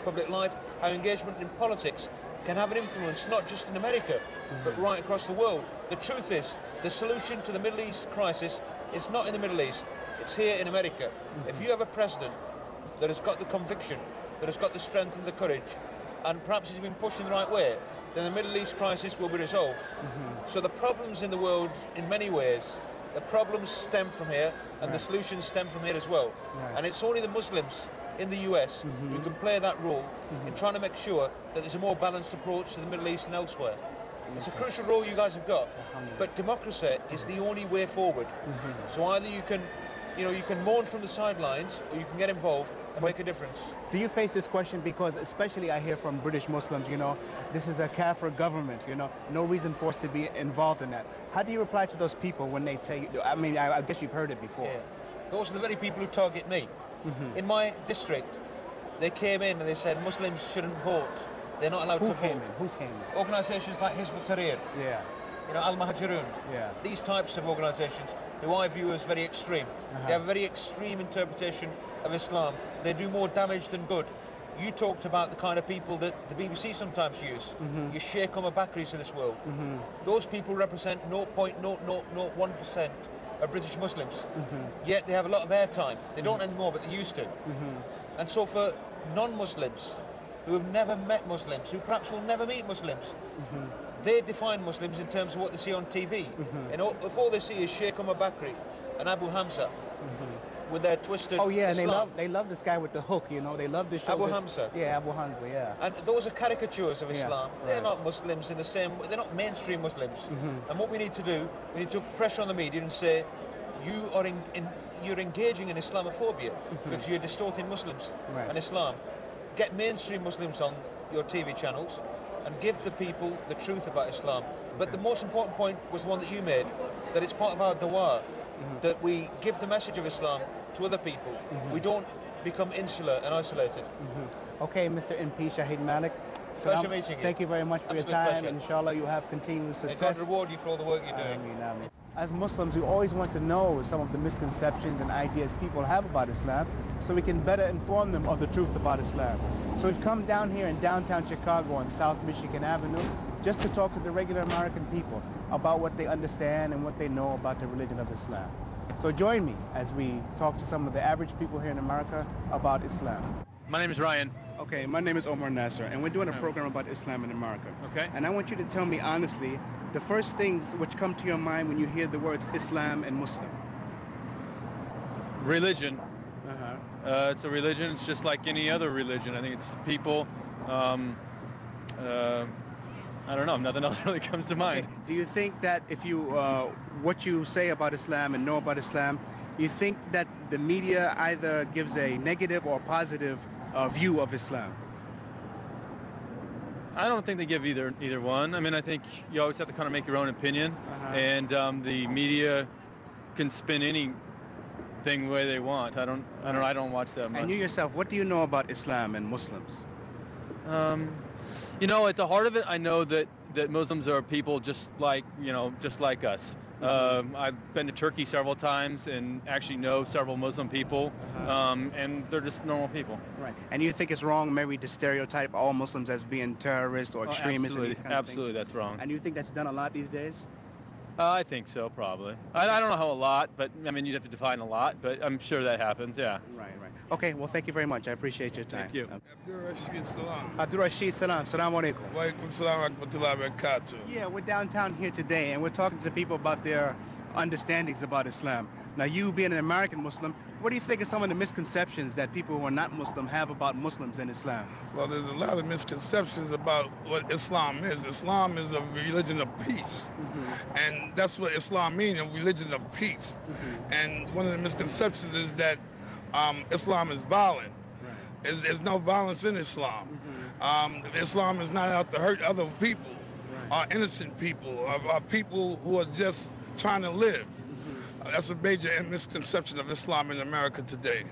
public life, how engagement in politics can have an influence not just in America, but right across the world. The truth is, the solution to the Middle East crisis is not in the Middle East, it's here in America. If you have a president that has got the conviction, that has got the strength and the courage, and perhaps he's been pushed in the right way, then the Middle East crisis will be resolved. So the problems in the world, in many ways, the problems stem from here, and the solutions stem from here as well. And it's only the Muslims in the US who can play that role in trying to make sure that there's a more balanced approach to the Middle East and elsewhere. It's a crucial role you guys have got, but democracy is the only way forward. So either you can mourn from the sidelines, or you can get involved and make a difference. Do you face this question? Because especially I hear from British Muslims, this is a Kafir government, no reason for us to be involved in that. How do you reply to those people when they tell you, I guess you've heard it before. Yeah. Those are the very people who target me. In my district, they came in and they said Muslims shouldn't vote. They're not allowed to vote. Who came in? Organisations like Hizb ut-Tahrir, Al-Muhajirun, these types of organisations who I view as very extreme. They have a very extreme interpretation of Islam. They do more damage than good. You talked about the kind of people that the BBC sometimes use. Your Sheikh Umar Bakris of this world. Those people represent 0.0001% of British Muslims. Yet they have a lot of airtime. They don't anymore, but they used to. And so for non-Muslims who have never met Muslims, who perhaps will never meet Muslims, they define Muslims in terms of what they see on TV. And if all they see is Sheikh Umar Bakri and Abu Hamza with their twisted Islam. And they love this guy with the hook, they love to show Abu Hamza. Yeah, Abu Hamza, yeah. And those are caricatures of Islam. They're not Muslims in the same way. They're not mainstream Muslims. And what we need to do, we need to put pressure on the media and say, you're engaging in Islamophobia because you're distorting Muslims and Islam. Get mainstream Muslims on your TV channels and give the people the truth about Islam. But the most important point was the one that you made, that it's part of our dawah, that we give the message of Islam to other people. We don't become insular and isolated. Okay, Mr. MP Shahid Malik. Pleasure meeting you. Thank you very much for your time. And inshallah, you have continued success. May God reward you for all the work you're doing. Ameen. As Muslims, we always want to know some of the misconceptions and ideas people have about Islam so we can better inform them of the truth about Islam. So we've come down here in downtown Chicago on South Michigan Avenue just to talk to the regular American people about what they understand and what they know about the religion of Islam. So join me as we talk to some of the average people here in America about Islam. My name is Ryan. Okay, my name is Umar Nasser, and we're doing a program about Islam in America. Okay. And I want you to tell me honestly, the first things which come to your mind when you hear the words Islam and Muslim. Religion. It's a religion. It's just like any other religion. I think it's people. I don't know. Nothing else really comes to mind. Okay. Do you think that if you, what you say about Islam and know about Islam, you think that the media either gives a negative or positive view of Islam? I don't think they give either one. I mean, I think you always have to kind of make your own opinion, and the media can spin anything the way they want. I don't watch that much. And you yourself, what do you know about Islam and Muslims? At the heart of it, I know that Muslims are people just like us. I've been to Turkey several times and actually know several Muslim people, and they're just normal people. Right. And you think it's wrong maybe to stereotype all Muslims as being terrorists or extremists? Absolutely, that's wrong. And you think that's done a lot these days? I think so, probably. I don't know how a lot, but I mean, you'd have to define a lot, but I'm sure that happens, yeah. Right. Okay, well, thank you very much. I appreciate your time. Thank you. Abdul-Rashid Salam. Abdul-Rashid Salam. Salaam alaikum. Wa alaikum salam wa rahmatullahi wa barakatuh. Yeah, we're downtown here today, and we're talking to people about their understandings about Islam. Now, you being an American Muslim, what do you think are some of the misconceptions that people who are not Muslim have about Muslims and Islam? Well, there's a lot of misconceptions about what Islam is. Islam is a religion of peace. And that's what Islam means, a religion of peace. And one of the misconceptions is that Islam is violent. There's no violence in Islam. Islam is not out to hurt other people, innocent people, people who are just trying to live. That's a major misconception of Islam in America today.